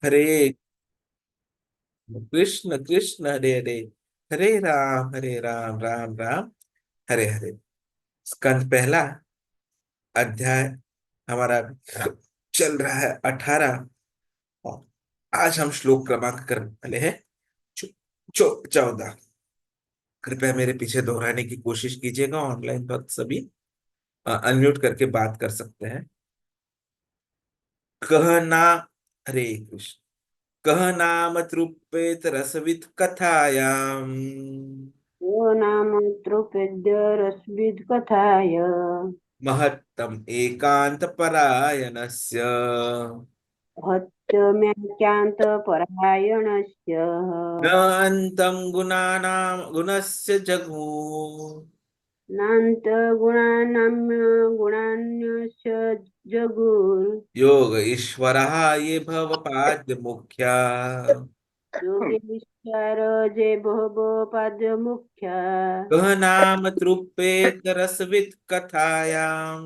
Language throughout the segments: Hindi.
हरे कृष्ण कृष्ण हरे हरे, हरे राम राम राम हरे हरे। स्कंद पहला अध्याय हमारा चल रहा है 18। और आज हम श्लोक क्रमांक करने वाले हैं 14। कृपया मेरे पीछे दोहराने की कोशिश कीजिएगा। ऑनलाइन भक्त सभी अनम्यूट करके बात कर सकते हैं। कहना हरे कृष्ण। कह नाम तृप्येत रसवित कथायाम यो नाम द्रौपद्य रसविद कथाय महत्तम एकांत परायणस्य हत्यम्याख्यान्त परायणस्य न अन्तं गुणानां गुणस्य जग्मु नान्त गुणानाम्य गुणान्यस्य जगुर् योग ईश्वरः ये भवपाद्य मुख्या योगेश्वर जे भव पद मुख्या कह नाम तृप्येत रसवित कथायाम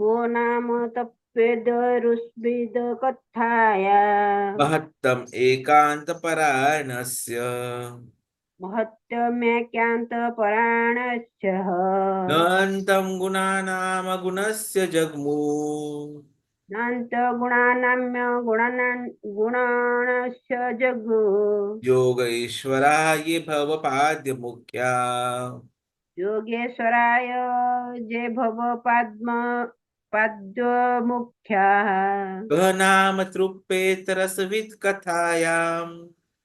वो नाम तप्पेद रुस्विद कथाया महत्तम एकांत परायणस्य महत्तम्याख्यान्त परायणस्य नान्तं गुणानाम गुणस्य जग्मु नान्त गुणानाम्य गुणानस्य जगु योग ईश्वरा ये भवपाद्य मुख्या योगेश्वराय जे भव पद्म पद्म मुख्या कह नाम तृप्येत रसवित कथायाम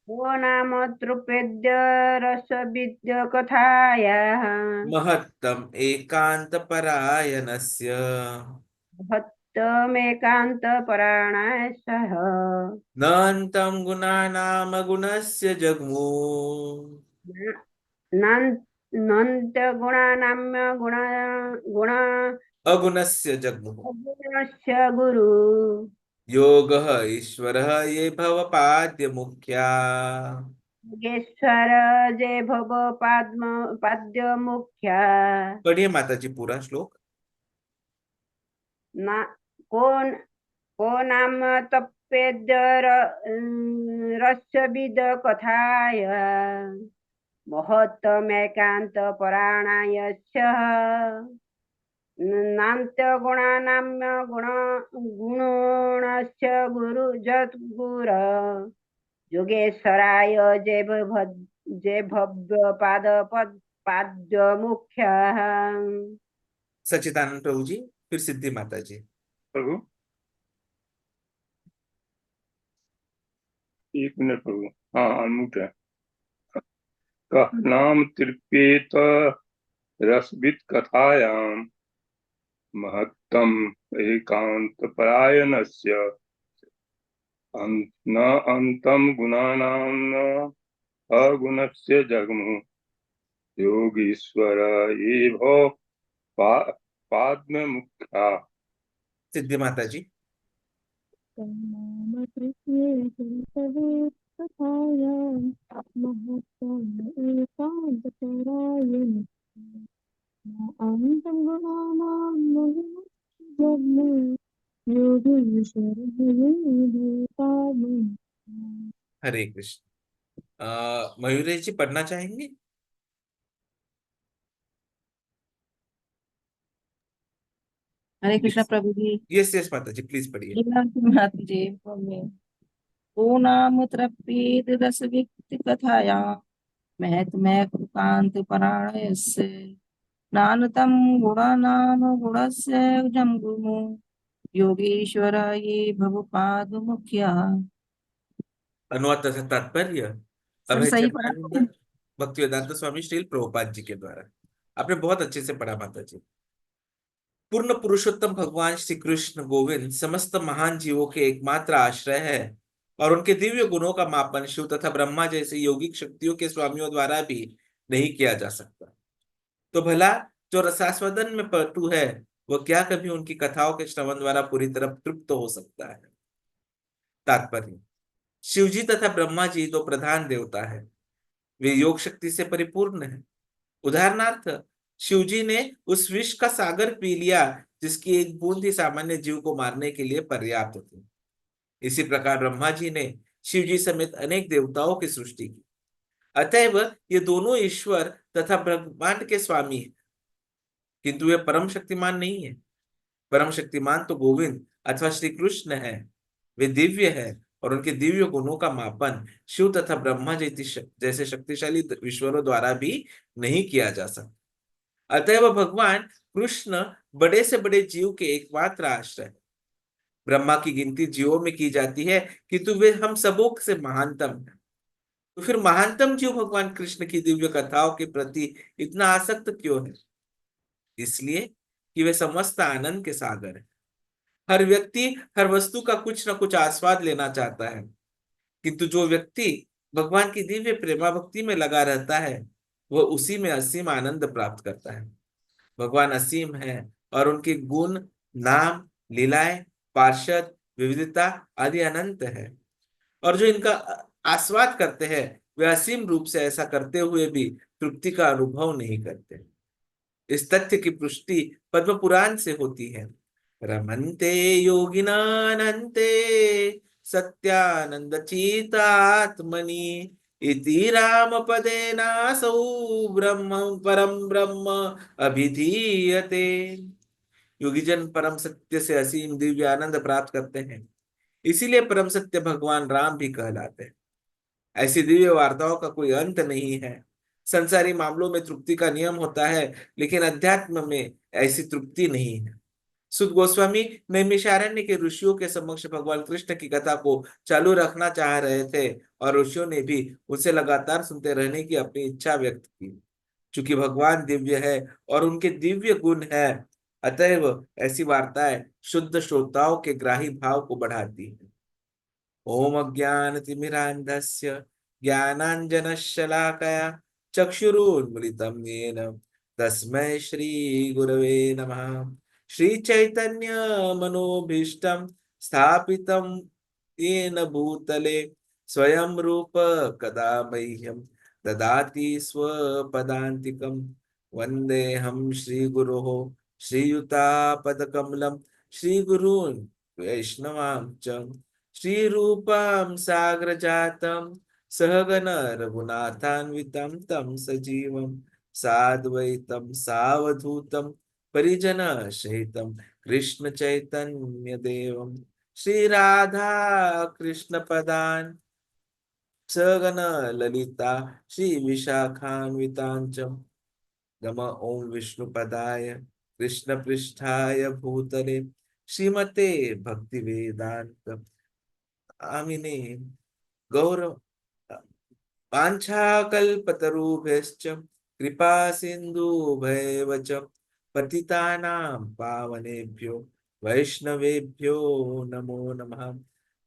वो नाम तृपेद्य रसविद्य कथाया महत्तम एकांत परायणस्य भक्तमेकान्त परायणाय सह नान्तं गुणानाम गुणस्य जग्मु नन्त गुणानाम्य गुण अगुणस्य जग्मु गुणस्य गुरु योगः ईश्वरः ये भवपाद्य मुख्या। योगेश्वर जय भव पद्म पद्य मुख्या पढ़िए माता जी पूरा श्लोक। ना कोण को नाम तप्पेद्य रसविद कथाय महत्तमेकान्त परायणाय नान्त गुणानाम्य गुणस्य गुरु जद्गुर योगेश्वराय जय भव्य पाद्य मुख्य सच्चिदानंद प्रभु जी, फिर सिद्धि माता जी। प्रभु 1 मिनट प्रभु। हाँ अनमुट है। कह नाम तृप्येत रसवित कथायाम महत्तम एकांत परायणस्य न अंतम गुणानां न अगुणस्य जग्मु योगीश्वर ये भो पाद्म मुख्या। सिद्धि माता जी। हरे कृष्ण। मयूरेश जी पढ़ना चाहेंगे? हरे कृष्ण प्रभु जी। यस यस माता जी, प्लीज पढ़िए। माता जी ओ नाम तृप्येत रसविक्त कथाया महत्मय कांत परायणस्य नानतम गुणानाम गुणस्य जम्बुमु योगीश्वर ये भवपाद मुख्या। अनुवाद तथा तात्पर्य सर अभय सही पढ़ा? चरणारिंद भक्तिवेदांत स्वामी श्रील प्रभुपाद जी के द्वारा। आपने बहुत अच्छे से पढ़ा माता जी। पूर्ण पुरुषोत्तम भगवान श्री कृष्ण गोविंद समस्त महान जीवों के एकमात्र आश्रय है और उनके दिव्य गुणों का मापन शिव तथा ब्रह्मा जैसे यौगिक शक्तियों के स्वामियों द्वारा भी नहीं किया जा सकता। तो भला जो रसास्वादन में पटु है वह क्या कभी उनकी कथाओं के श्रवण द्वारा पूरी तरह तृप्त हो सकता है? तात्पर्य, शिवजी तथा ब्रह्मा जी दो प्रधान देवता है। वे योग शक्ति से परिपूर्ण है। उदाहरणार्थ, शिवजी ने उस विष का सागर पी लिया जिसकी एक बूंद ही सामान्य जीव को मारने के लिए पर्याप्त थी। इसी प्रकार ब्रह्मा जी ने शिव जी समेत अनेक देवताओं की सृष्टि की। अतएव ये दोनों ईश्वर तथा ब्रह्मांड के स्वामी हैं, किंतु वे परम शक्तिमान नहीं है। परम शक्तिमान तो गोविंद अथवा श्री कृष्ण है। वे दिव्य है और उनके दिव्य गुणों का मापन शिव तथा ब्रह्मा जैसे शक्तिशाली ईश्वरों द्वारा भी नहीं किया जा सकता। अतएव भगवान कृष्ण बड़े से बड़े जीव के एकमात्र आश्रय है। ब्रह्मा की गिनती जीवों में की जाती है, किंतु वे हम सबों से महानतम है। तो फिर महानतम जीव भगवान कृष्ण की दिव्य कथाओं के प्रति इतना आसक्त क्यों है? इसलिए कि वे समस्त आनंद के सागर है। हर व्यक्ति हर वस्तु का कुछ न कुछ आस्वाद लेना चाहता है, किंतु जो व्यक्ति भगवान की दिव्य प्रेमा भक्ति में लगा रहता है वह उसी में असीम आनंद प्राप्त करता है। भगवान असीम है और उनके गुण, नाम, लीलाएं, पार्षद, विविधता आदि अनंत है, और जो इनका आस्वाद करते हैं वे असीम रूप से ऐसा करते हुए भी तृप्ति का अनुभव नहीं करते। इस तथ्य की पुष्टि पद्म पुराण से होती है। रमन्ते योगिनानन्ते सत्यानंद चितात्मनि इति राम पदेनासौ ब्रह्म परम ब्रह्म अभिधीयते। योगीजन परम सत्य से असीम दिव्य आनंद प्राप्त करते हैं, इसीलिए परम सत्य भगवान राम भी कहलाते हैं। ऐसी दिव्य वार्ताओं का कोई अंत नहीं है। संसारी मामलों में तृप्ति का नियम होता है, लेकिन अध्यात्म में ऐसी तृप्ति नहीं है। सुत गोस्वामी नैमिषारण्य के ऋषियों के समक्ष भगवान कृष्ण की कथा को चालू रखना चाह रहे थे और ऋषियों ने भी उनसे लगातार सुनते रहने की अपनी इच्छा व्यक्त की। चूंकि भगवान दिव्य है और उनके दिव्य गुण है, अतएव ऐसी वार्ताएं शुद्ध श्रोताओं के ग्राही भाव को बढ़ाती है। ओम अज्ञानतिमिरान्धस्य ज्ञानाञ्जनशलाकया चक्षुरुन्मिलितं येन तस्मै श्रीगुरवे नमः। श्रीचैतन्यमनोभीष्टं स्थापितं येन भूतले स्वयं रूप कदा मह्यं ददाति स्वपदान्तिकं। वन्देऽहं श्रीगुरोः श्रीयुतापदकमलं श्रीगुरून् वैष्णवांश्च श्रीरूपं साग्रजातं सहगण रघुनाथान्वितं तं सजीवं साद्वैतं सावधूतं परिजन सहितं कृष्ण चैतन्य देवं श्रीराधा कृष्ण पदान् सगण ललिता श्री विशाखान्वितांच नम ओं विष्णुपदाय कृष्ण पृष्ठाय भूतले श्रीमते भक्ति वेदांत आमिने गौरव वाञ्छाकल्पतरुभ्यश्च कृपा सिन्धुभ्येव च पतितानां पावनेभ्यो वैष्णवेभ्यो नमो नमः।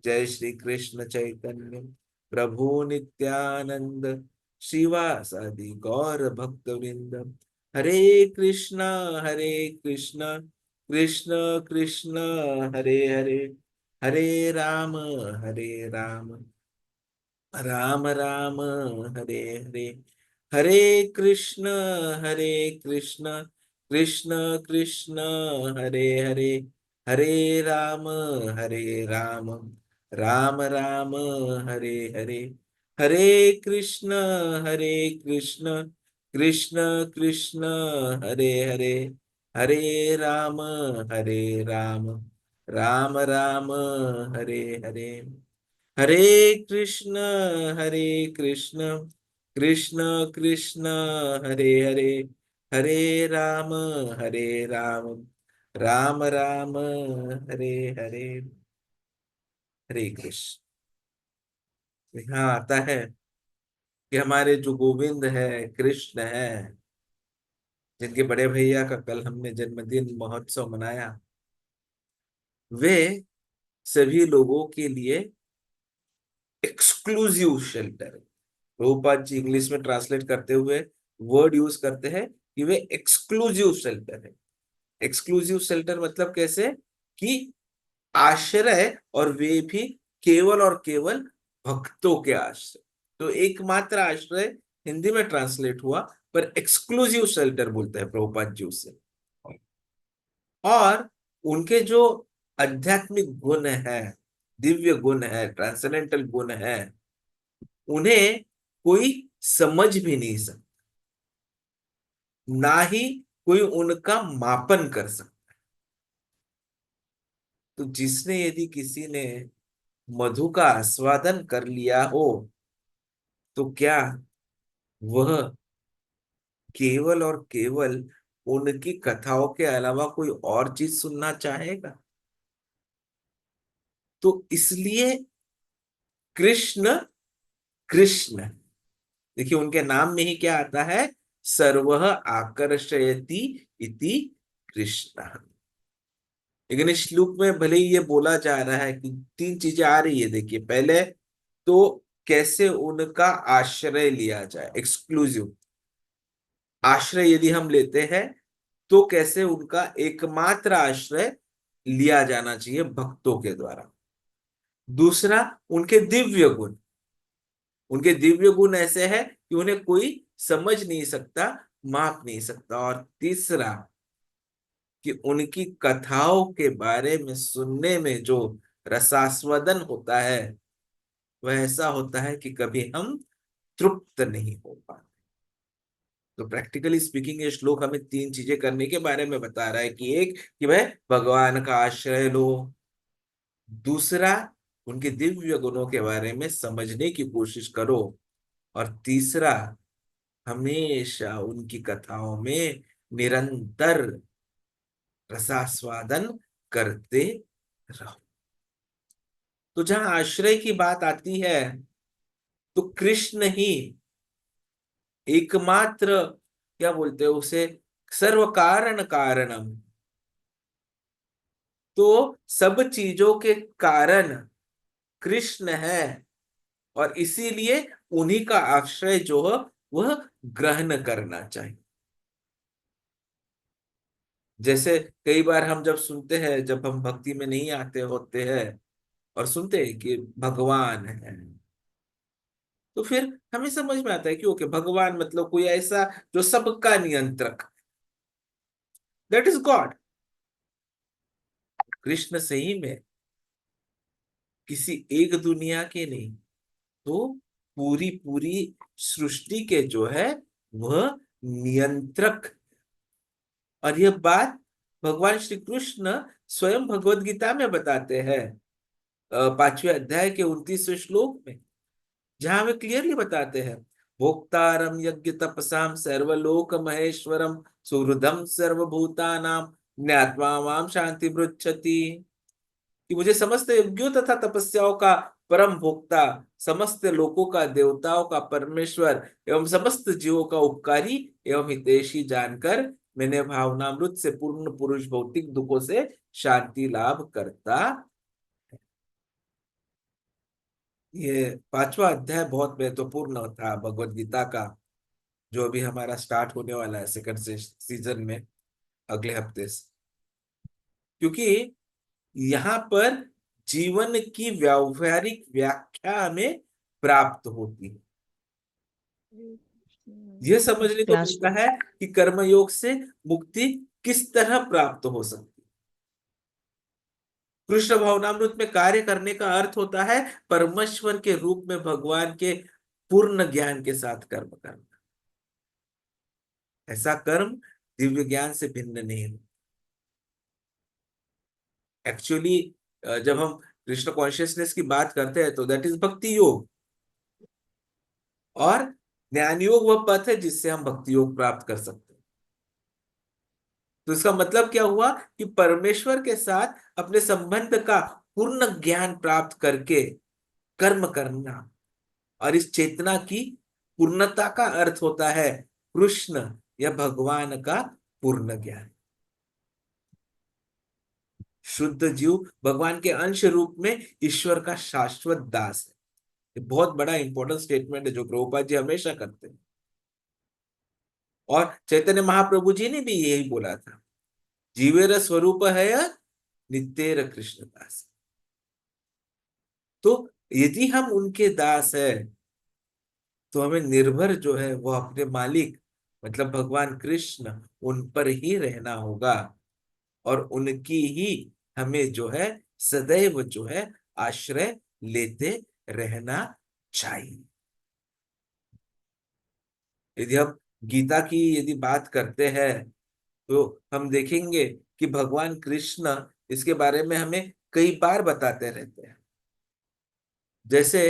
जय श्री कृष्ण चैतन्य प्रभु नित्यानंद श्रीवासादि गौर भक्तवृंद। हरे कृष्ण कृष्ण कृष्ण हरे हरे, हरे राम राम राम हरे हरे, हरे कृष्ण कृष्ण कृष्ण हरे हरे, हरे राम राम राम हरे हरे, हरे कृष्ण कृष्ण कृष्ण हरे हरे, हरे राम राम राम हरे हरे, हरे कृष्ण कृष्ण कृष्ण हरे हरे, हरे राम राम राम हरे हरे। हरे कृष्ण। यहाँ आता है कि हमारे जो गोविंद है, कृष्ण है, जिनके बड़े भैया का कल हमने जन्मदिन महोत्सव मनाया, वे सभी लोगों के लिए एक्सक्लूसिव शेल्टर है। प्रभुपाद जी इंग्लिश में ट्रांसलेट करते हुए वर्ड यूज करते हैं कि वे एक्सक्लूसिव शेल्टर है। एक्सक्लूसिव शेल्टर मतलब कैसे कि आश्रय, और वे भी केवल और केवल भक्तों के आश्रय। तो एकमात्र आश्रय हिंदी में ट्रांसलेट हुआ, पर एक्सक्लूसिव शेल्टर बोलते हैं प्रभुपाद जी उसे। और उनके जो आध्यात्मिक गुण है, दिव्य गुण है, ट्रांसेंडेंटल गुण है, उन्हें कोई समझ भी नहीं सकता, ना ही कोई उनका मापन कर सकता। तो जिसने, यदि किसी ने मधु का आस्वादन कर लिया हो, तो क्या वह केवल और केवल उनकी कथाओं के अलावा कोई और चीज सुनना चाहेगा? तो इसलिए कृष्ण, कृष्ण, देखिए उनके नाम में ही क्या आता है, सर्वः आकर्षयति इति कृष्ण। लेकिन इस श्लोक में भले ही ये बोला जा रहा है कि तीन चीजें आ रही है, देखिए पहले तो कैसे उनका आश्रय लिया जाए, एक्सक्लूसिव आश्रय यदि हम लेते हैं तो कैसे उनका एकमात्र आश्रय लिया जाना चाहिए भक्तों के द्वारा। दूसरा, उनके दिव्य गुण, उनके दिव्य गुण ऐसे हैं कि उन्हें कोई समझ नहीं सकता, माप नहीं सकता। और तीसरा, कि उनकी कथाओं के बारे में सुनने में जो रसास्वादन होता है, वह ऐसा होता है कि कभी हम तृप्त नहीं हो पाते। तो प्रैक्टिकली स्पीकिंग ये श्लोक हमें तीन चीजें करने के बारे में बता रहा है कि एक, कि वह भगवान का आश्रय लो। दूसरा, उनके दिव्य गुणों के बारे में समझने की कोशिश करो। और तीसरा, हमेशा उनकी कथाओं में निरंतर रसास्वादन करते रहो। तो जहां आश्रय की बात आती है, तो कृष्ण ही एकमात्र, क्या बोलते हैं उसे, सर्व कारण कारणम। तो सब चीजों के कारण कृष्ण है, और इसीलिए उन्हीं का आश्रय जो है वह ग्रहण करना चाहिए। जैसे कई बार हम जब सुनते हैं, जब हम भक्ति में नहीं आते होते हैं और सुनते हैं कि भगवान है, तो फिर हमें समझ में आता है कि ओके, भगवान मतलब कोई ऐसा जो सबका नियंत्रक, दैट इज गॉड। कृष्ण सही में किसी एक दुनिया के नहीं, तो पूरी पूरी सृष्टि के जो है वह नियंत्रक। और यह बात भगवान श्री कृष्ण स्वयं भगवत गीता में बताते हैं, 5वें अध्याय के 29वें श्लोक में, जहां वे क्लियरली बताते हैं, भोक्तारम यज्ञ तपसाम सर्वलोक महेश्वरम सुहृदम सर्वभूतानां ज्ञात्वा माम शांति पृच्छति। कि मुझे समस्त यज्ञों तथा तपस्याओं का परम भोक्ता, समस्त लोकों का देवताओं का परमेश्वर एवं समस्त जीवों का उपकारी एवं हितैषी जानकर मैंने भावनामृत से पूर्ण पुरुष भौतिक दुखों से शांति लाभ करता। ये 5वां अध्याय बहुत महत्वपूर्ण था भगवत गीता का, जो अभी हमारा स्टार्ट होने वाला है सेकंड सीजन में, अगले हफ्ते से। क्योंकि यहाँ पर जीवन की व्यावहारिक व्याख्या हमें प्राप्त होती है। यह समझने को क्लास मिलता है कि कर्मयोग से मुक्ति किस तरह प्राप्त हो सकती है। कृष्ण भावनामृत में कार्य करने का अर्थ होता है परमेश्वर के रूप में भगवान के पूर्ण ज्ञान के साथ कर्म करना। ऐसा कर्म दिव्य ज्ञान से भिन्न नहीं है। एक्चुअली जब हम कृष्ण कॉन्शियसनेस की बात करते हैं तो दैट इज भक्ति योग, और ज्ञान योग वह पथ है जिससे हम भक्ति योग प्राप्त कर सकते हैं। तो इसका मतलब क्या हुआ कि परमेश्वर के साथ अपने संबंध का पूर्ण ज्ञान प्राप्त करके कर्म करना, और इस चेतना की पूर्णता का अर्थ होता है कृष्ण या भगवान का पूर्ण ज्ञान। शुद्ध जीव भगवान के अंश रूप में ईश्वर का शाश्वत दास है। ये बहुत बड़ा इंपॉर्टेंट स्टेटमेंट है जो प्रभुपाद जी हमेशा करते हैं, और चैतन्य महाप्रभु जी ने भी यही बोला था, जीवेर स्वरूप है नित्येर कृष्ण दास। तो यदि हम उनके दास है, तो हमें निर्भर जो है वो अपने मालिक मतलब भगवान कृष्ण उन पर ही रहना होगा, और उनकी ही हमें जो है सदैव जो है आश्रय लेते रहना चाहिए। यदि हम गीता की यदि बात करते हैं तो हम देखेंगे कि भगवान कृष्ण इसके बारे में हमें कई बार बताते रहते हैं। जैसे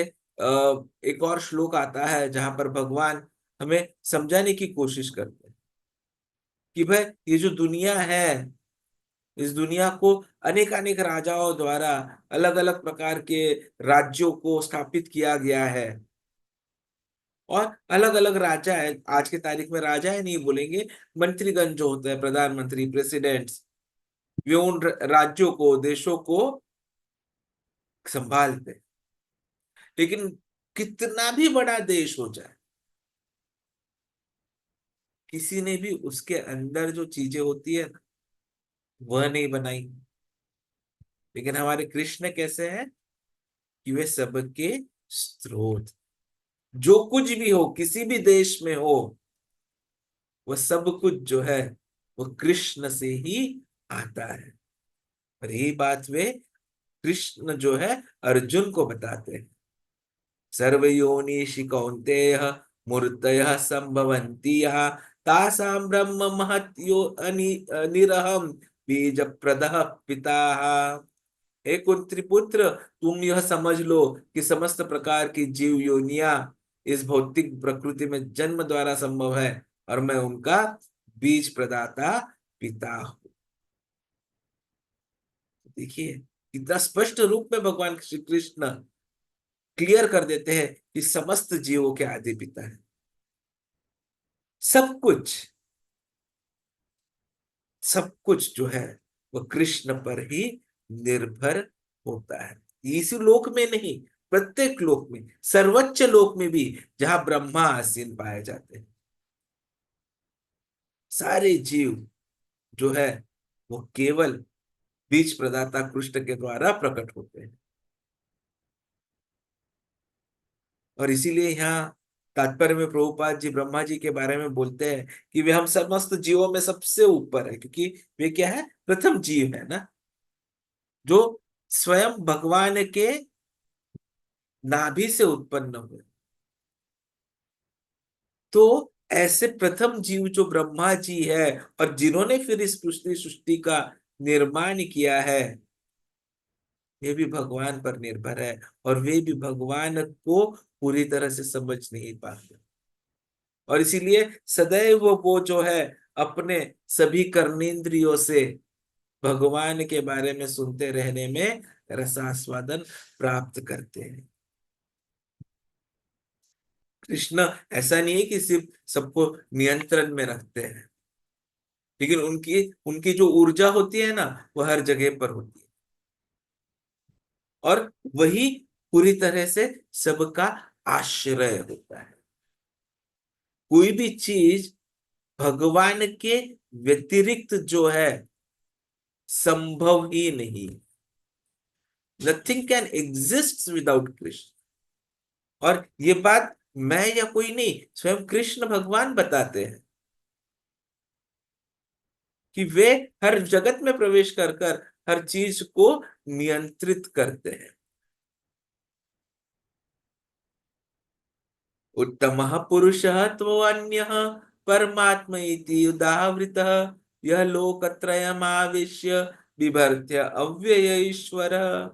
एक और श्लोक आता है जहां पर भगवान हमें समझाने की कोशिश करते हैं कि भाई ये जो दुनिया है, इस दुनिया को अनेक अनेक राजाओं द्वारा अलग अलग प्रकार के राज्यों को स्थापित किया गया है। और अलग अलग राजा है, आज के तारीख में राजा है नहीं बोलेंगे, मंत्रीगण जो होते हैं, प्रधानमंत्री, प्रेसिडेंट्स, वे उन राज्यों को, देशों को संभालते हैं। लेकिन कितना भी बड़ा देश हो जाए, किसी ने भी उसके अंदर जो चीजें होती है ना, वह नहीं बनाई। लेकिन हमारे कृष्ण कैसे हैं कि वे सबके स्रोत, जो कुछ भी हो, किसी भी देश में हो, वह सब कुछ जो है वह कृष्ण से ही आता है। और यही बात वे कृष्ण जो है अर्जुन को बताते हैं। सर्वयोनिषि कौन्तेय मूर्तयः संभवन्ति यः तासां ब्रह्म महत्यो निरहम बीज प्रदः पिताः। हे कुंती पुत्र, तुम यह समझ लो कि समस्त प्रकार की जीव योनियां इस भौतिक प्रकृति में जन्म द्वारा संभव है और मैं उनका बीज प्रदाता पिता हूं। देखिए कितना स्पष्ट रूप में भगवान श्री कृष्ण क्लियर कर देते हैं कि समस्त जीवों के आदि पिता है। सब कुछ, सब कुछ जो है वह कृष्ण पर ही निर्भर होता है। इसी लोक में नहीं, प्रत्येक लोक में, सर्वोच्च लोक में भी जहां ब्रह्मा आसीन पाए जाते हैं, सारे जीव जो है वो केवल बीज प्रदाता कृष्ण के द्वारा प्रकट होते हैं। और इसीलिए यहाँ तात्पर्य में प्रभुपाद जी ब्रह्मा जी के बारे में बोलते हैं कि वे हम समस्त जीवों में सबसे ऊपर है, क्योंकि वे क्या है, प्रथम जीव है ना, जो स्वयं भगवान के नाभि से उत्पन्न हुए। तो ऐसे प्रथम जीव जो ब्रह्मा जी है और जिन्होंने फिर इस सृष्टि का निर्माण किया है, वे भी भगवान पर निर्भर है और वे भी भगवान को पूरी तरह से समझ नहीं पाते। और इसीलिए सदैव वो जो है अपने सभी कर्मेंद्रियों से भगवान के बारे में सुनते रहने में रसास्वादन प्राप्त करते हैं। कृष्ण ऐसा नहीं है कि सिर्फ सबको नियंत्रण में रखते हैं, लेकिन उनकी उनकी जो ऊर्जा होती है ना, वो हर जगह पर होती है और वही पूरी तरह से सबका आश्रय होता है। कोई भी चीज भगवान के व्यतिरिक्त जो है संभव ही नहीं। Nothing can exist without Krishna. और ये बात मैं या कोई नहीं, स्वयं कृष्ण भगवान बताते हैं कि वे हर जगत में प्रवेश कर कर हर चीज को नियंत्रित करते हैं। उत्तमः पुरुषः त्वन्यः परमात्मा इति उदाहृतः यह लोकत्रयमाविश्य बिभर्त्य अव्यय ईश्वरः।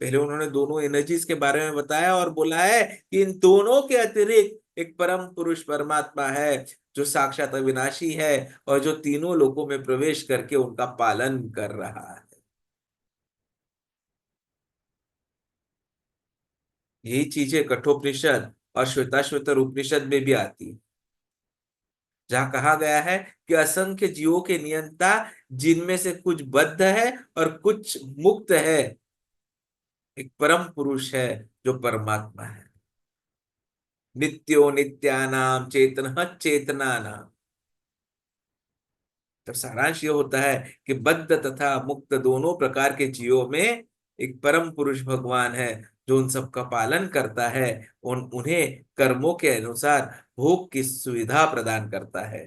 पहले उन्होंने दोनों एनर्जीज के बारे में बताया और बोला है कि इन दोनों के अतिरिक्त एक परम पुरुष परमात्मा है जो साक्षात अविनाशी है और जो तीनों लोकों में प्रवेश करके उनका पालन कर रहा है। यही चीजें कठोपनिषद और श्वेताश्वतर उपनिषद में भी आती है, जहां कहा गया है कि असंख्य जीवों के नियंता, जिनमें से कुछ बद्ध है और कुछ मुक्त है, एक परम पुरुष है जो परमात्मा है। नित्यो नित्यानाम चेतन चेतनानाम। तो सारांश ये होता है कि बद्ध तथा मुक्त दोनों प्रकार के जीवों में एक परम पुरुष भगवान है जो उन सबका पालन करता है, उन्हें कर्मों के अनुसार भोग की सुविधा प्रदान करता है।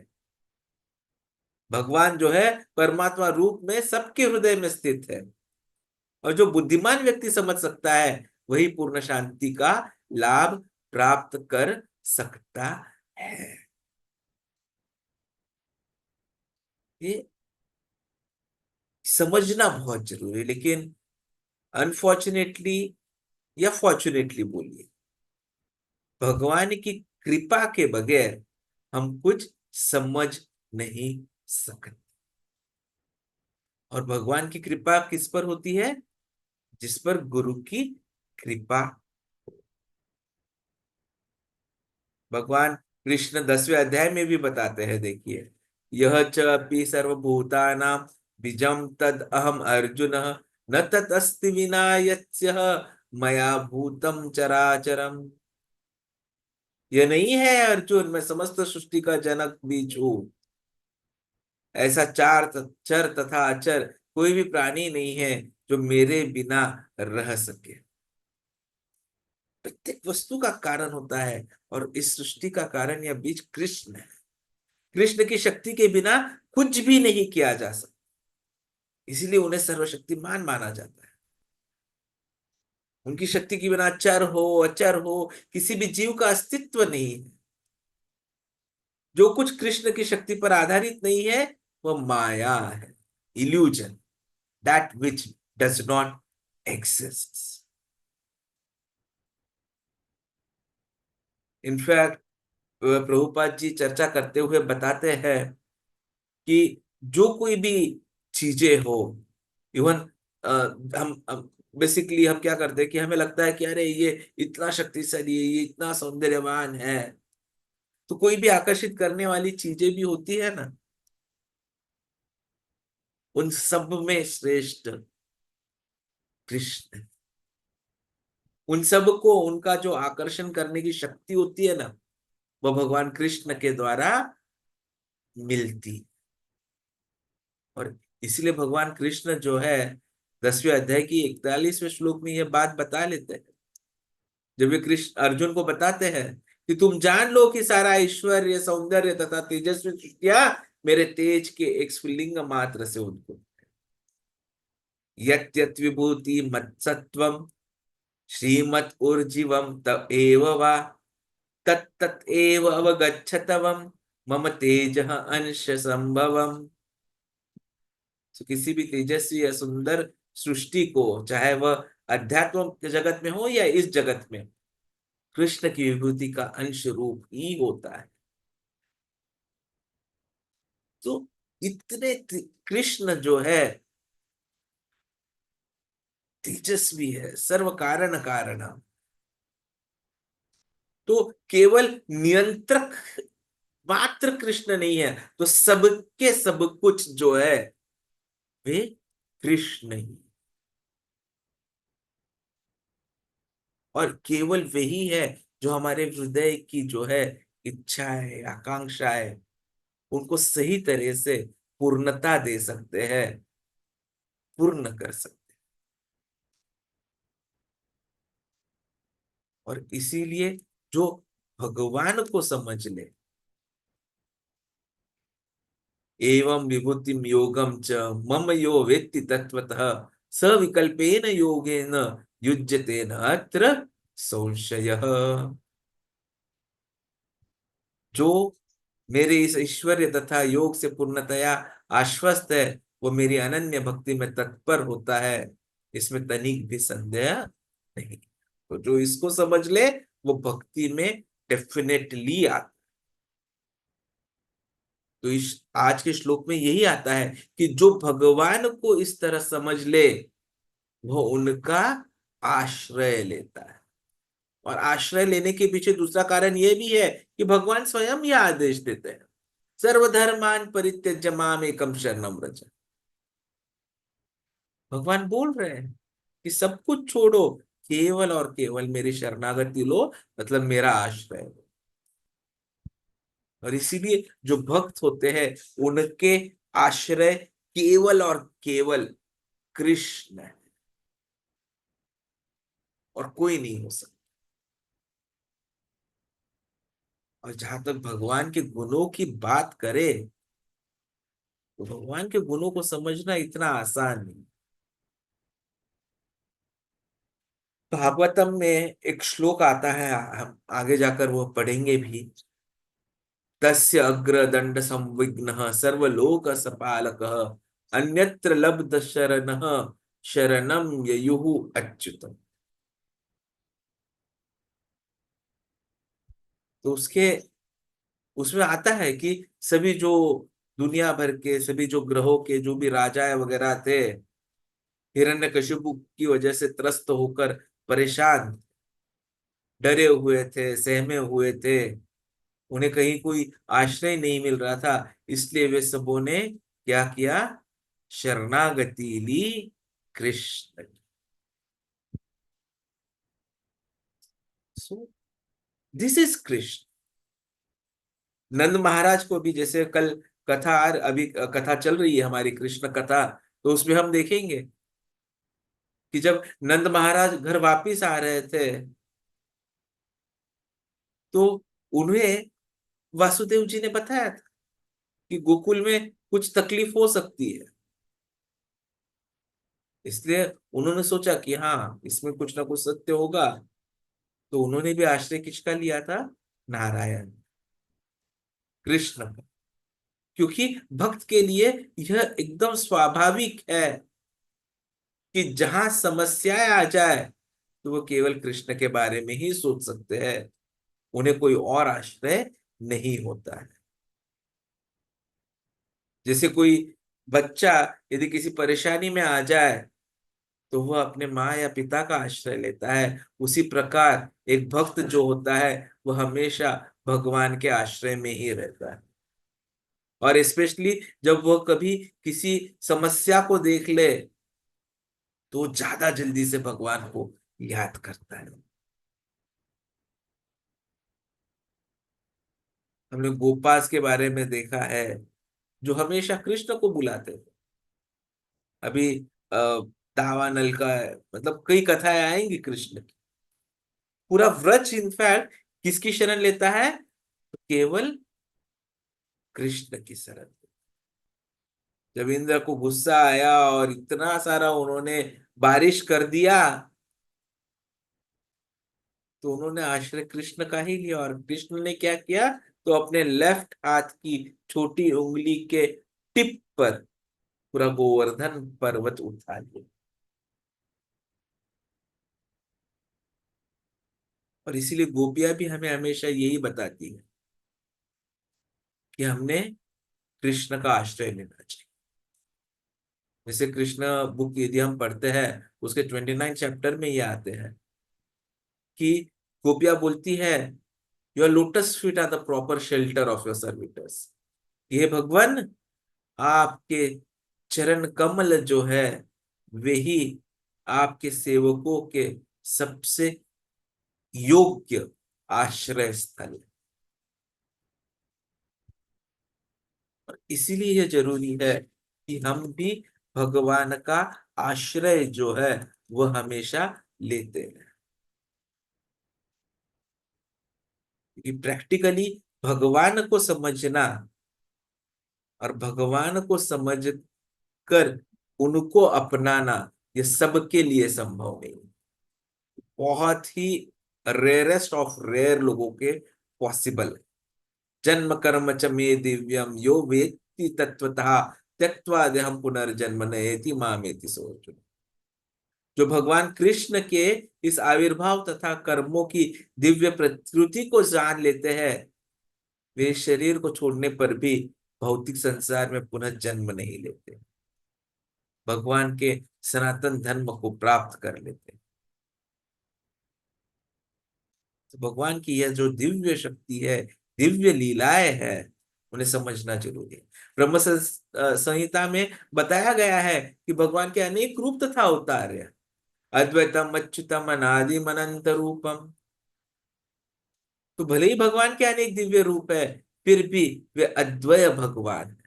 भगवान जो है परमात्मा रूप में सबके हृदय में स्थित है। और जो बुद्धिमान व्यक्ति समझ सकता है वही पूर्ण शांति का लाभ प्राप्त कर सकता है। ये समझना बहुत जरूरी है, लेकिन अनफॉर्चुनेटली या फॉर्चुनेटली बोलिए, भगवान की कृपा के बगैर हम कुछ समझ नहीं सकते। और भगवान की कृपा किस पर होती है? जिस पर गुरु की कृपा। भगवान कृष्ण 10वें अध्याय में भी बताते हैं, देखिए, यह च अपि सर्वभूतानां बीजं तद अहम अर्जुन न तदस्ति विना यस्य मया भूतम चराचरम। यह नहीं है अर्जुन, मैं समस्त सृष्टि का जनक बीज हूं। ऐसा चर तथा अचर कोई भी प्राणी नहीं है जो मेरे बिना रह सके। प्रत्येक वस्तु का कारण होता है, और इस सृष्टि का कारण या बीज कृष्ण है। कृष्ण की शक्ति के बिना कुछ भी नहीं किया जा सकता, इसीलिए उन्हें सर्वशक्तिमान माना जाता है। उनकी शक्ति के बिना चर हो अचर हो किसी भी जीव का अस्तित्व नहीं है। जो कुछ कृष्ण की शक्ति पर आधारित नहीं है वह माया है, illusion, that which does not exist. In fact Prabhupada ji चर्चा करते हुए बताते हैं कि जो कोई भी चीजें हो, इवन हम बेसिकली हम क्या करते हैं कि हमें लगता है कि अरे ये इतना शक्तिशाली है, ये इतना सौंदर्यवान है, तो कोई भी आकर्षित करने वाली चीजें भी होती है ना, उन सब में श्रेष्ठ कृष्ण। उन सब को उनका जो आकर्षण करने की शक्ति होती है ना, वह भगवान कृष्ण के द्वारा मिलती। और इसलिए भगवान कृष्ण जो है 10वें अध्याय की 41वें श्लोक में यह बात बता लेते हैं, जब वे कृष्ण अर्जुन को बताते हैं कि तुम जान लो कि सारा ऐश्वर्य सौंदर्य तथा तेजस्वी सृष्टियां मेरे तेज के एक स्फुल्लिंग मात्र से उद्भूत। यत् यत् विभूति मत्सत्वम श्रीमत् ऊर्जिवम तएव वा तत् तत् एव अवगच्छतवम मम तेजः अंश संभवम। तो किसी भी तेजस्वी या सुंदर सृष्टि को, चाहे वह अध्यात्म के जगत में हो या इस जगत में, कृष्ण की विभूति का अंश रूप ही होता है। तो इतने कृष्ण जो है तेजस्वी है, सर्व कारण कारण, तो केवल नियंत्रक मात्र कृष्ण नहीं है, तो सबके सब कुछ जो है वे कृष्ण ही। और केवल वही है जो हमारे हृदय की जो है इच्छा है, आकांक्षा है, उनको सही तरह से पूर्णता दे सकते हैं, पूर्ण कर सकते हैं। और इसीलिए जो भगवान को समझ ले, एवं विभूतिम योगम च मम यो वेत्ति तत्वतः स विकल्पेन योगेन युज्यते न अत्र संशयः। जो मेरे इस ऐश्वर्य तथा योग से पूर्णतया आश्वस्त है, वो मेरी अनन्य भक्ति में तत्पर होता है, इसमें तनिक भी संदेह नहीं। तो जो इसको समझ ले वो भक्ति में डेफिनेटली आता। तो इस आज के श्लोक में यही आता है कि जो भगवान को इस तरह समझ ले वो उनका आश्रय लेता है। और आश्रय लेने के पीछे दूसरा कारण यह भी है कि भगवान स्वयं यह आदेश देते हैं, सर्वधर्मान परित्यज्य माम एकम शरणम व्रज। भगवान बोल रहे हैं कि सब कुछ छोड़ो, केवल और केवल मेरी शरणागति लो, मतलब मेरा आश्रय लो। और इसीलिए जो भक्त होते हैं उनके आश्रय केवल और केवल कृष्ण है, और कोई नहीं हो सकता। और जहां तक भगवान के गुणों की बात करें, तो भगवान के गुणों को समझना इतना आसान नहीं। भागवतम में एक श्लोक आता है, हम आगे जाकर वो पढ़ेंगे भी। तस्य अग्रदंड संविघ्नः सर्वलोक सपालकः अन्यत्र लब्ध शरणः शरणम ययुः अच्युतम। तो उसके उसमें आता है कि सभी जो दुनिया भर के सभी जो ग्रहों के जो भी राजा वगैरह थे, हिरण्यकशिपु की वजह से त्रस्त होकर परेशान, डरे हुए थे, सहमे हुए थे, उन्हें कहीं कोई आश्रय नहीं मिल रहा था, इसलिए वे सबों ने क्या किया? शरणागति ली कृष्ण की। So this is Krishna. Nand Maharaj को भी, जैसे कल कथा अभी कथा चल रही है हमारी कृष्ण कथा, तो उसमें हम देखेंगे कि जब नंद महाराज घर वापिस आ रहे थे तो उन्हें वासुदेव जी ने बताया था कि गोकुल में कुछ तकलीफ हो सकती है, इसलिए उन्होंने सोचा कि हाँ इसमें कुछ ना कुछ सत्य होगा, तो उन्होंने भी आश्रय किसका लिया था? नारायण कृष्ण का। क्योंकि भक्त के लिए यह एकदम स्वाभाविक है कि जहां समस्याएं आ जाए तो वो केवल कृष्ण के बारे में ही सोच सकते हैं, उन्हें कोई और आश्रय नहीं होता है। जैसे कोई बच्चा यदि किसी परेशानी में आ जाए तो वह अपने माँ या पिता का आश्रय लेता है, उसी प्रकार एक भक्त जो होता है वह हमेशा भगवान के आश्रय में ही रहता है। और स्पेशली जब वह कभी किसी समस्या को देख ले तो ज्यादा जल्दी से भगवान को याद करता है। हमने गोपास के बारे में देखा है जो हमेशा कृष्ण को बुलाते थे। अभी दावानल का मतलब कई कथाएं आएंगी कृष्ण की। पूरा व्रज इनफैक्ट किसकी शरण लेता है? केवल कृष्ण की शरण। जब इंद्र को गुस्सा आया और इतना सारा उन्होंने बारिश कर दिया तो उन्होंने आश्रय कृष्ण का ही लिया, और कृष्ण ने क्या किया? तो अपने लेफ्ट हाथ की छोटी उंगली के टिप पर पूरा गोवर्धन पर्वत उठा लिया। और इसीलिए गोपियां भी हमें हमेशा यही बताती है कि हमने कृष्ण का आश्रय लेना चाहिए। जैसे कृष्ण बुक यदि हम पढ़ते हैं उसके 29 चैप्टर में ये आते हैं कि गोपियां बोलती है, your lotus feet are the proper shelter of your servitors. ये भगवान, आपके चरण कमल जो है वे ही आपके सेवकों के सबसे योग्य आश्रय स्थल है। और इसीलिए यह जरूरी है कि हम भी भगवान का आश्रय जो है वह हमेशा लेते हैं, क्योंकि प्रैक्टिकली भगवान को समझना और भगवान को समझ कर उनको अपनाना ये सबके लिए संभव नहीं। बहुत ही रेयरेस्ट ऑफ रेयर लोगों के पॉसिबल है। जन्म कर्म च मे दिव्यम यो वेत्ति तत्वतः त्यक्त्वा देहं पुनर्जन्म नयति मामेति सोच। जो भगवान कृष्ण के इस आविर्भाव तथा कर्मों की दिव्य प्रकृति को जान लेते हैं, वे शरीर को छोड़ने पर भी भौतिक संसार में पुनः जन्म नहीं लेते, भगवान के सनातन धर्म को प्राप्त कर लेते। तो भगवान की यह जो दिव्य शक्ति है, दिव्य लीलाएं है, उन्हें समझना जरूरी है। संहिता में बताया गया है कि भगवान के अनेक रूप तथा अवतार है। अद्वैतम अच्युतम अनादिम अनंत रूपम। तो भले ही भगवान के अनेक दिव्य रूप है, फिर भी वे अद्वय भगवान है।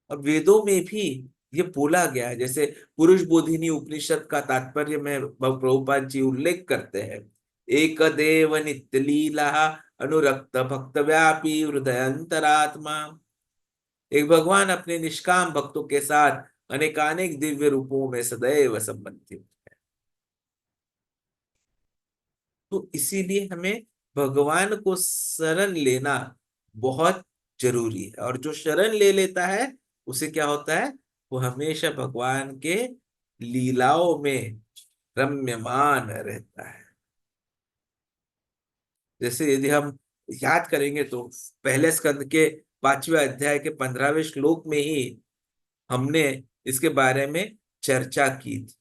और वेदों में भी ये बोला गया है, जैसे पुरुष बोधिनी उपनिषद का तात्पर्य में प्रभुपाद जी उल्लेख करते हैं, एक देव नित्य लीला अनुरक्त भक्त व्यापी हृदय अंतरात्मा। एक भगवान अपने निष्काम भक्तों के साथ अनेकानेक दिव्य रूपों में सदैव संबंधित है। तो इसीलिए हमें भगवान को शरण लेना बहुत जरूरी है, और जो शरण ले लेता है उसे क्या होता है, वो हमेशा भगवान के लीलाओं में रम्यमान रहता है। जैसे यदि हम याद करेंगे तो पहले स्कंद के 5वें अध्याय के 15वें श्लोक में ही हमने इसके बारे में चर्चा की थी।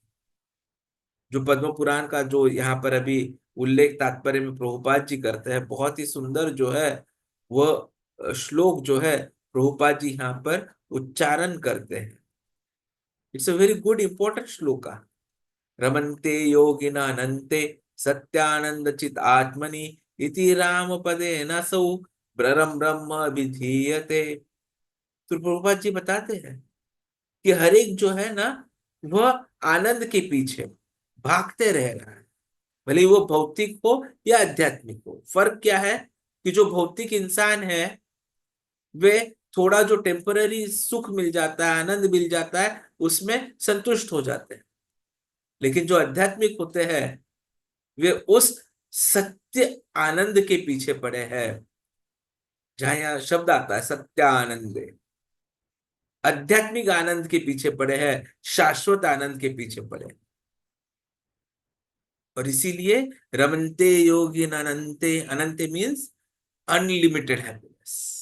जो पद्म पुराण का जो यहाँ पर अभी उल्लेख तात्पर्य में प्रभुपाद जी करते हैं, बहुत ही सुंदर जो है वह श्लोक जो है प्रभुपाद जी यहाँ पर उच्चारण करते हैं। It's a very good important shloka. रमन्ते योगिना अनंते सत्यानंद चित आत्मनि इति राम पदे न सौ ब्ररम ब्रह्म विधीयते। तो प्रभुपाद जी बताते हैं कि हर एक जो है ना वह आनंद के पीछे भागते रह रहा है, भले वो भौतिक हो या आध्यात्मिक हो। फर्क क्या है कि जो भौतिक इंसान है वे थोड़ा जो टेम्पररी सुख मिल जाता है, आनंद मिल जाता है, उसमें संतुष्ट हो जाते हैं। लेकिन जो आध्यात्मिक होते हैं वे उस सत्य आनंद के पीछे पड़े हैं, जहां यहां शब्द आता है सत्य आनंद, आध्यात्मिक आनंद के पीछे पड़े हैं, शाश्वत आनंद के पीछे पड़े हैं। और इसीलिए रमन्ते योगिन अनंते, अनंते मीन्स अनलिमिटेड हैप्पीनेस।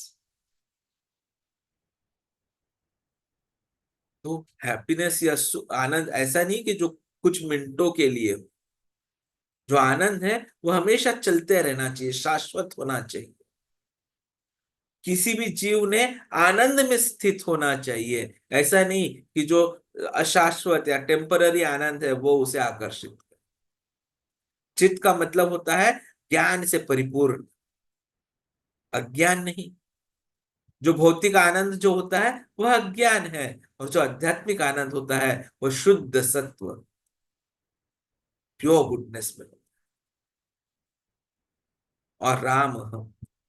तो हैप्पीनेस या आनंद ऐसा नहीं कि जो कुछ मिनटों के लिए हो। जो आनंद है वो हमेशा चलते रहना चाहिए, शाश्वत होना चाहिए। किसी भी जीव ने आनंद में स्थित होना चाहिए, ऐसा नहीं कि जो अशाश्वत या टेम्पररी आनंद है वो उसे आकर्षित करे। चित्त का मतलब होता है ज्ञान से परिपूर्ण, अज्ञान नहीं। जो भौतिक आनंद जो होता है वह अज्ञान है, और जो आध्यात्मिक आनंद होता है वह शुद्ध सत्व, प्योर गुडनेस में। और राम,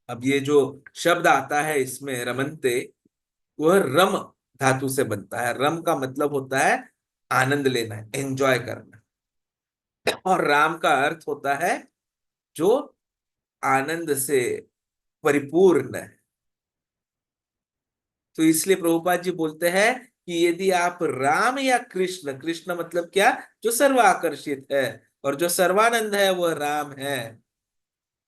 अब ये जो शब्द आता है इसमें रमन्ते, वह रम धातु से बनता है। रम का मतलब होता है आनंद लेना, एंजॉय करना। और राम का अर्थ होता है जो आनंद से परिपूर्ण है। तो इसलिए प्रभुपाद जी बोलते हैं कि यदि आप राम या कृष्ण, कृष्ण मतलब क्या, जो सर्व आकर्षित है, और जो सर्वानंद है वह राम है।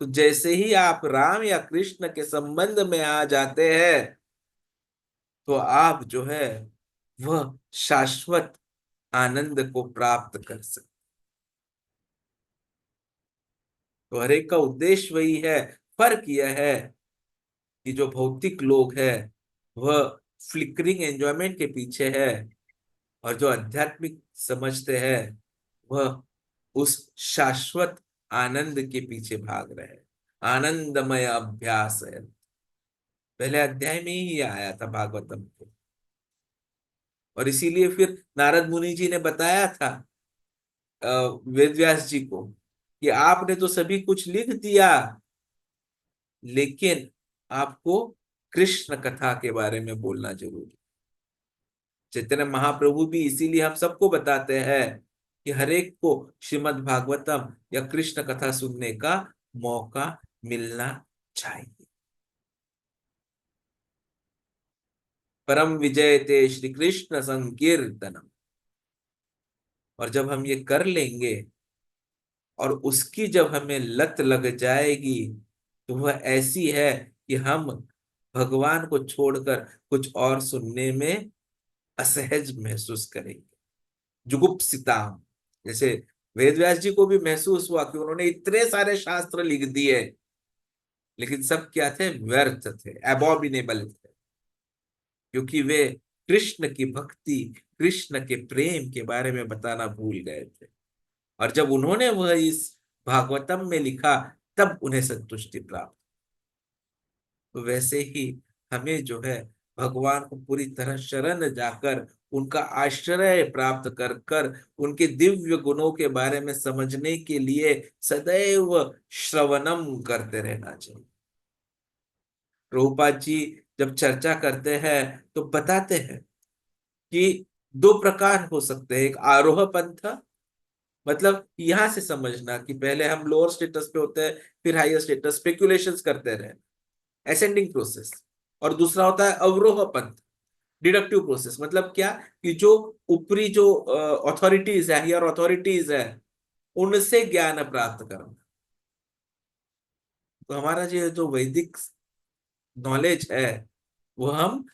तो जैसे ही आप राम या कृष्ण के संबंध में आ जाते हैं तो आप जो है वह शाश्वत आनंद को प्राप्त कर सकते। तो हर एक का उद्देश्य वही है। फर्क यह है कि जो भौतिक लोग हैं वह फ्लिकरिंग एंजॉयमेंट के पीछे है, और जो आध्यात्मिक समझते हैं वह उस शाश्वत आनंद के पीछे भाग रहे हैं। आनंदमय अभ्यास है, पहले अध्याय में ही आया था भागवतम के। और इसीलिए फिर नारद मुनि जी ने बताया था वेद व्यास जी को कि आपने तो सभी कुछ लिख दिया, लेकिन आपको कृष्ण कथा के बारे में बोलना जरूरी। चैतन्य महाप्रभु भी इसीलिए हम सबको बताते हैं कि हर एक को श्रीमद् भागवतम या कृष्ण कथा सुनने का मौका मिलना चाहिए। परम विजयते श्री कृष्ण संकीर्तनम। और जब हम ये कर लेंगे और उसकी जब हमें लत लग जाएगी तो वह ऐसी है कि हम भगवान को छोड़कर कुछ और सुनने में असहज महसूस करेंगे, जुगुप्सिताम। जैसे वेदव्यास जी को भी महसूस हुआ कि उन्होंने इतने सारे शास्त्र लिख दिए, लेकिन सब क्या थे, व्यर्थ थे, एबॉमिनेबल थे, क्योंकि वे कृष्ण की भक्ति, कृष्ण के प्रेम के बारे में बताना भूल गए थे। और जब उन्होंने वह इस भागवतम में लिखा तब उन्हें संतुष्टि प्राप्त। तो वैसे ही हमें जो है भगवान को पूरी तरह शरण जाकर उनका आश्रय प्राप्त कर कर उनके दिव्य गुणों के बारे में समझने के लिए सदैव श्रवणम करते रहना चाहिए। प्रभुपाद जी जब चर्चा करते हैं तो बताते हैं कि दो प्रकार हो सकते हैं, एक आरोह पंथ, मतलब यहां से समझना कि पहले हम लोअर स्टेटस पे होते हैं, फिर हायर स्टेटस, स्पेकुलेशंस करते रहे, असेंडिंग प्रोसेस। और दूसरा होता है अवरोह पंथ, डिडक्टिव प्रोसेस। मतलब क्या कि जो ऊपरी जो अथॉरिटीज है, हायर अथॉरिटीज है, उनसे ज्ञान प्राप्त करना। तो हमारा जो वैदिक नॉलेज है वो हम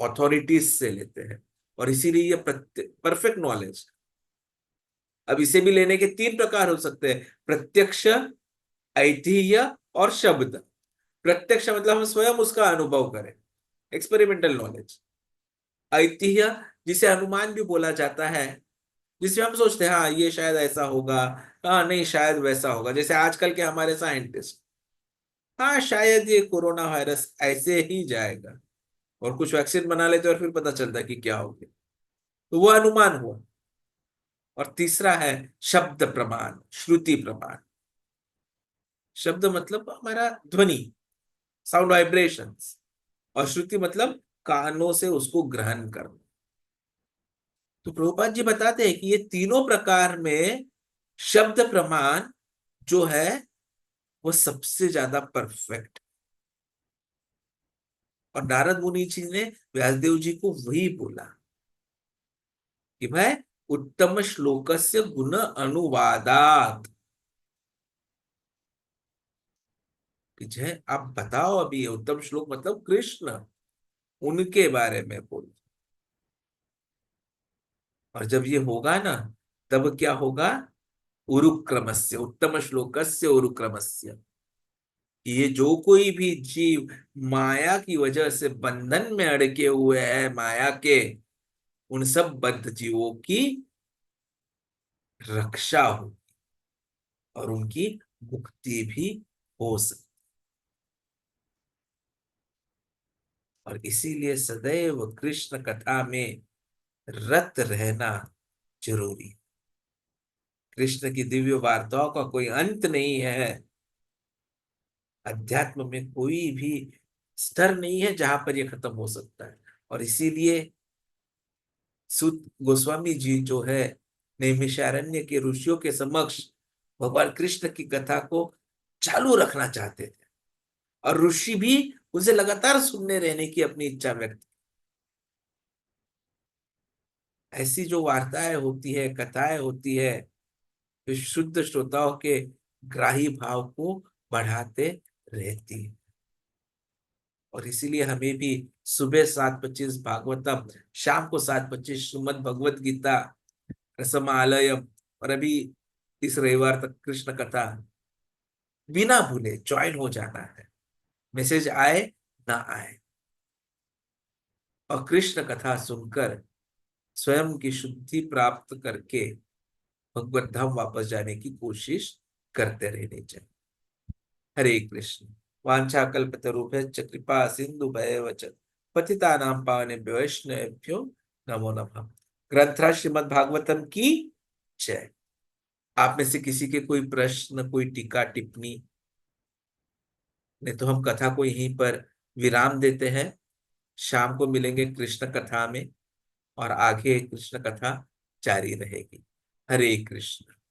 अथॉरिटीज से लेते हैं, और इसीलिए ये परफेक्ट नॉलेज। अब इसे भी लेने के तीन प्रकार हो सकते हैं, प्रत्यक्ष, ऐतिह्य और शब्द। प्रत्यक्ष मतलब हम स्वयं उसका अनुभव करें, एक्सपेरिमेंटल नॉलेज। ऐतिह्य जिसे अनुमान भी बोला जाता है, जिसमें हम सोचते हैं हाँ ये शायद ऐसा होगा, हाँ नहीं शायद वैसा होगा। जैसे आजकल के हमारे साइंटिस्ट, हाँ शायद ये कोरोना वायरस ऐसे ही जाएगा, और कुछ वैक्सीन बना लेते और फिर पता चलता है कि क्या हो गया। तो वो अनुमान हुआ। और तीसरा है शब्द प्रमाण, श्रुति प्रमाण। शब्द मतलब हमारा ध्वनि, साउंड वाइब्रेशंस, और श्रुति मतलब कानों से उसको ग्रहण करना। तो प्रभुपाद जी बताते हैं कि ये तीनों प्रकार में शब्द प्रमाण जो है वो सबसे ज्यादा परफेक्ट। और नारद मुनि जी ने व्यासदेव जी को वही बोला कि भाई उत्तम श्लोकस्य गुण अनुवादात, कि जय आप बताओ अभी उत्तम श्लोक मतलब कृष्ण, उनके बारे में बोलो। और जब ये होगा ना, तब क्या होगा, उरुक्रमस्य, उत्तम श्लोकस्य उरुक्रमस्य। ये जो कोई भी जीव माया की वजह से बंधन में अड़के हुए हैं, माया के, उन सब बद्ध जीवों की रक्षा हो और उनकी मुक्ति भी हो सकती। और इसीलिए सदैव कृष्ण कथा में रत रहना जरूरी है। कृष्ण की दिव्य वार्ताओं का कोई अंत नहीं है। अध्यात्म में कोई भी स्तर नहीं है जहां पर यह खत्म हो सकता है। और इसीलिए सुत गोस्वामी जी जो है, नैमिषारण्य के ऋषियों के समक्ष भगवान कृष्ण की कथा को चालू रखना चाहते थे, और ऋषि भी उसे लगातार सुनने रहने की अपनी इच्छा व्यक्त। ऐसी जो वार्ताएं होती है, कथाएं होती है, जो शुद्ध श्रोताओं के ग्राही भाव को बढ़ाते रहती है। और इसीलिए हमें भी सुबह 7:25 भागवतम, शाम को 7:25 श्रीमद् भगवत गीता रसमालयम, और अभी इस रविवार तक कृष्ण कथा बिना भूले ज्वाइन हो जाना है। मैसेज आए ना आए, और कृष्ण कथा सुनकर स्वयं की शुद्धि प्राप्त करके भगवत धाम वापस जाने की कोशिश करते रहने चाहिए। हरे कृष्ण। वाञ्छाकल्पतरुभ्यश्च कृपा सिन्धुभ्येव च पतितानां पावनेभ्यो वैष्णवेभ्यो नमो नमः। ग्रंथराज श्रीमद् भागवतम की जय। आप में से किसी के कोई प्रश्न, कोई टीका टिप्पणी? नहीं तो हम कथा को यहीं पर विराम देते हैं। शाम को मिलेंगे कृष्ण कथा में, और आगे कृष्ण कथा जारी रहेगी। हरे कृष्ण।